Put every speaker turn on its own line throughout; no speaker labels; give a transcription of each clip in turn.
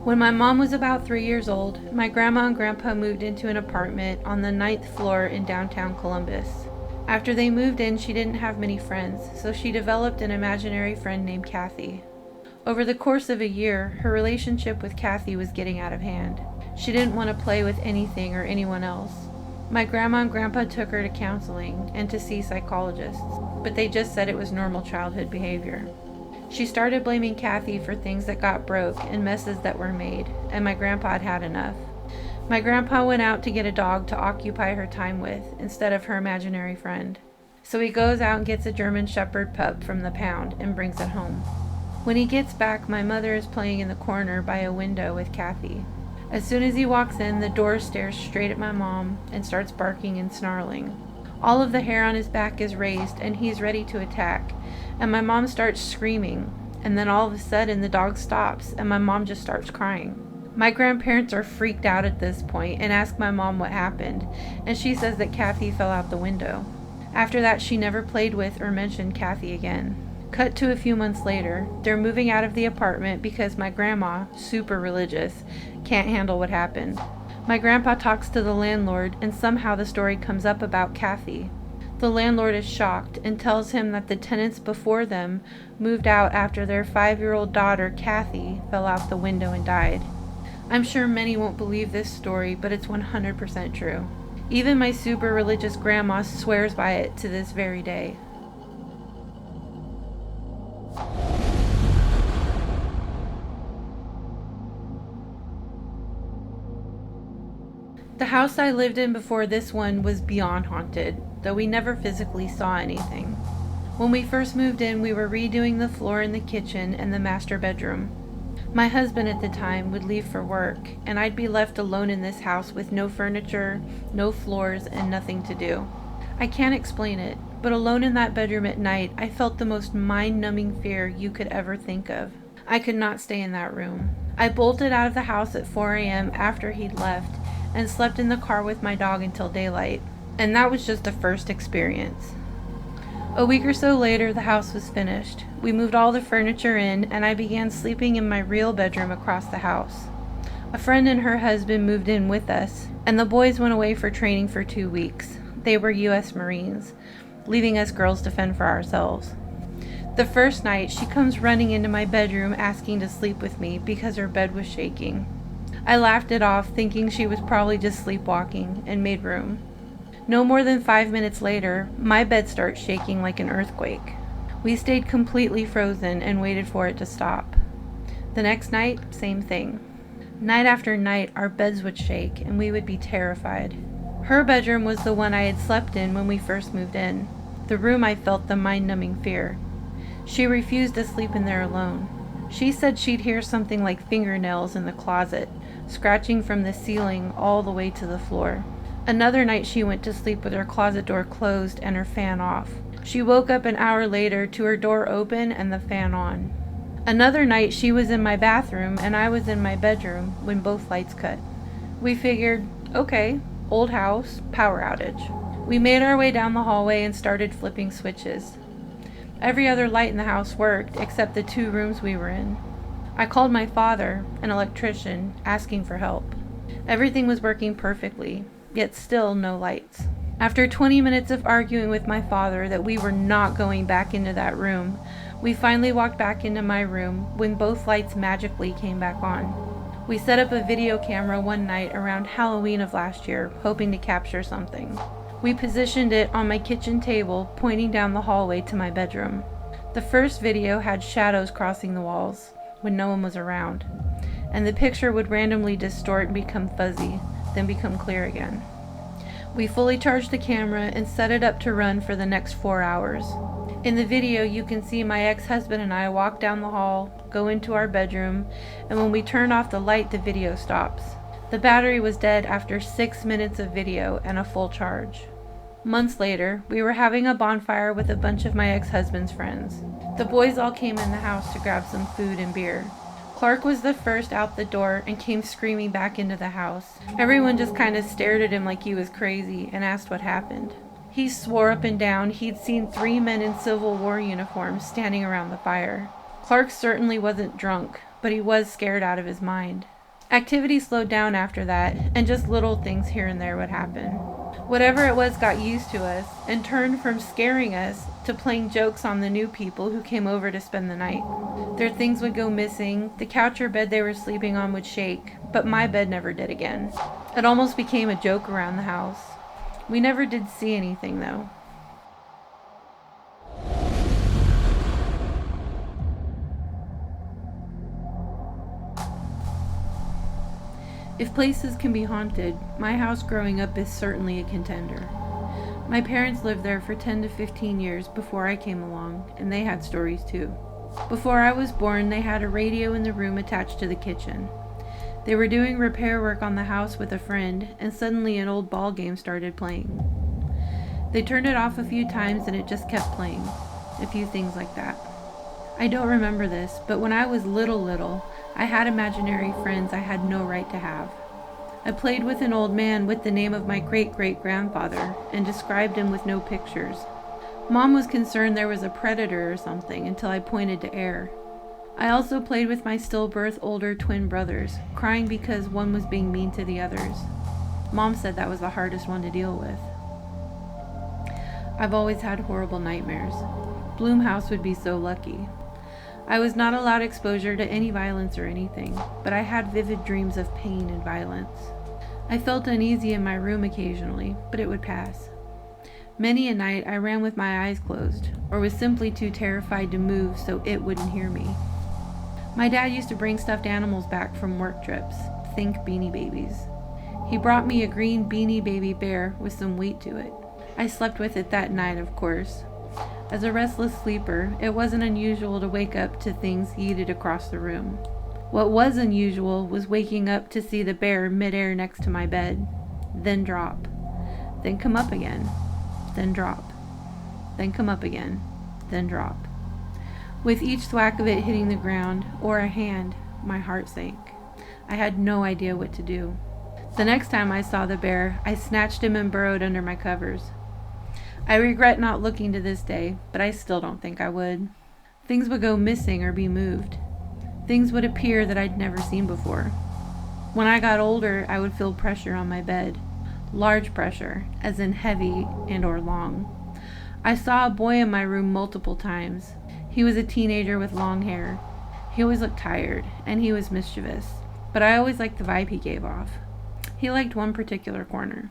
When my mom was about 3 years old, my grandma and grandpa moved into an apartment on the 9th floor in downtown Columbus. After they moved in, she didn't have many friends, so she developed an imaginary friend named Kathy. Over the course of a year, her relationship with Kathy was getting out of hand. She didn't want to play with anything or anyone else. My grandma and grandpa took her to counseling and to see psychologists, but they just said it was normal childhood behavior. She started blaming Kathy for things that got broke and messes that were made, and my grandpa had had enough. My grandpa went out to get a dog to occupy her time with instead of her imaginary friend. So he goes out and gets a German Shepherd pup from the pound and brings it home. When he gets back, my mother is playing in the corner by a window with Kathy. As soon as he walks in, the door stares straight at my mom and starts barking and snarling. All of the hair on his back is raised and he's ready to attack, and my mom starts screaming, and then all of a sudden the dog stops and my mom just starts crying. My grandparents are freaked out at this point and ask my mom what happened, and she says that Kathy fell out the window. After that, she never played with or mentioned Kathy again. Cut to a few months later, they're moving out of the apartment because my grandma, super religious, can't handle what happened. My grandpa talks to the landlord and somehow the story comes up about Kathy. The landlord is shocked and tells him that the tenants before them moved out after their 5-year-old daughter, Kathy, fell out the window and died. I'm sure many won't believe this story, but it's 100% true. Even my super religious grandma swears by it to this very day. The house I lived in before this one was beyond haunted, though we never physically saw anything. When we first moved in, we were redoing the floor in the kitchen and the master bedroom. My husband at the time would leave for work, and I'd be left alone in this house with no furniture, no floors, and nothing to do. I can't explain it, but alone in that bedroom at night, I felt the most mind-numbing fear you could ever think of. I could not stay in that room. I bolted out of the house at 4 a.m. after he'd left, and slept in the car with my dog until daylight. And that was just the first experience. A week or so later, the house was finished. We moved all the furniture in, and I began sleeping in my real bedroom across the house. A friend and her husband moved in with us, and the boys went away for training for 2 weeks. They were U.S. Marines, leaving us girls to fend for ourselves. The first night, she comes running into my bedroom asking to sleep with me because her bed was shaking. I laughed it off, thinking she was probably just sleepwalking, and made room. No more than 5 minutes later, my bed starts shaking like an earthquake. We stayed completely frozen and waited for it to stop. The next night, same thing. Night after night, our beds would shake, and we would be terrified. Her bedroom was the one I had slept in when we first moved in, the room I felt the mind-numbing fear. She refused to sleep in there alone. She said she'd hear something like fingernails in the closet, scratching from the ceiling all the way to the floor. Another night she went to sleep with her closet door closed and her fan off. She woke up an hour later to her door open and the fan on. Another night she was in my bathroom and I was in my bedroom when both lights cut. We figured, okay, old house, power outage. We made our way down the hallway and started flipping switches. Every other light in the house worked except the 2 rooms we were in. I called my father, an electrician, asking for help. Everything was working perfectly, yet still no lights. After 20 minutes of arguing with my father that we were not going back into that room, we finally walked back into my room when both lights magically came back on. We set up a video camera one night around Halloween of last year, hoping to capture something. We positioned it on my kitchen table, pointing down the hallway to my bedroom. The first video had shadows crossing the walls when no one was around, and the picture would randomly distort and become fuzzy, then become clear again. We fully charged the camera and set it up to run for the next 4 hours. In the video, you can see my ex-husband and I walk down the hall, go into our bedroom, and when we turn off the light, the video stops. The battery was dead after 6 minutes of video and a full charge. Months later, we were having a bonfire with a bunch of my ex-husband's friends. The boys all came in the house to grab some food and beer. Clark was the first out the door and came screaming back into the house. Everyone just kind of stared at him like he was crazy and asked what happened. He swore up and down he'd seen 3 men in Civil War uniforms standing around the fire. Clark certainly wasn't drunk, but he was scared out of his mind. Activity slowed down after that, and just little things here and there would happen. Whatever it was got used to us and turned from scaring us to playing jokes on the new people who came over to spend the night. Their things would go missing, the couch or bed they were sleeping on would shake, but my bed never did again. It almost became a joke around the house. We never did see anything though. If places can be haunted, my house growing up is certainly a contender. My parents lived there for 10 to 15 years before I came along, and they had stories too. Before I was born, they had a radio in the room attached to the kitchen. They were doing repair work on the house with a friend, and suddenly an old ball game started playing. They turned it off a few times and it just kept playing. A few things like that. I don't remember this, but when I was little, I had imaginary friends I had no right to have. I played with an old man with the name of my great-great-grandfather and described him with no pictures. Mom was concerned there was a predator or something until I pointed to air. I also played with my stillbirth older twin brothers, crying because one was being mean to the others. Mom said that was the hardest one to deal with. I've always had horrible nightmares. Bloomhouse would be so lucky. I was not allowed exposure to any violence or anything, but I had vivid dreams of pain and violence. I felt uneasy in my room occasionally, but it would pass. Many a night I ran with my eyes closed, or was simply too terrified to move so it wouldn't hear me. My dad used to bring stuffed animals back from work trips, think Beanie Babies. He brought me a green Beanie Baby bear with some weight to it. I slept with it that night, of course. As a restless sleeper, it wasn't unusual to wake up to things yeeted across the room. What was unusual was waking up to see the bear midair next to my bed, then drop, then come up again, then drop, then come up again, then drop. With each thwack of it hitting the ground, or a hand, my heart sank. I had no idea what to do. The next time I saw the bear, I snatched him and burrowed under my covers. I regret not looking to this day, but I still don't think I would. Things would go missing or be moved. Things would appear that I'd never seen before. When I got older, I would feel pressure on my bed. Large pressure, as in heavy and or long. I saw a boy in my room multiple times. He was a teenager with long hair. He always looked tired, and he was mischievous, but I always liked the vibe he gave off. He liked one particular corner.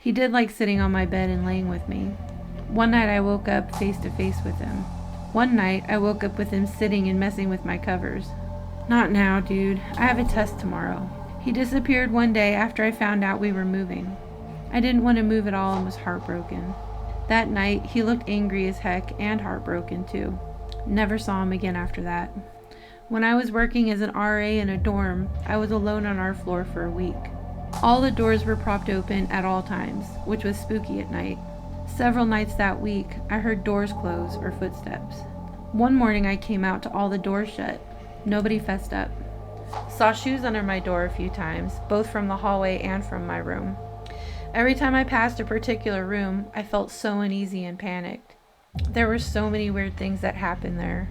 He did like sitting on my bed and laying with me. One night I woke up face to face with him. One night I woke up with him sitting and messing with my covers. Not now, dude. I have a test tomorrow. He disappeared one day after I found out we were moving. I didn't want to move at all and was heartbroken. That night he looked angry as heck and heartbroken too. Never saw him again after that. When I was working as an RA in a dorm, I was alone on our floor for a week. All the doors were propped open at all times, which was spooky at night. Several nights that week, I heard doors close or footsteps. One morning I came out to all the doors shut. Nobody fessed up. Saw shoes under my door a few times, both from the hallway and from my room. Every time I passed a particular room, I felt so uneasy and panicked. There were so many weird things that happened there.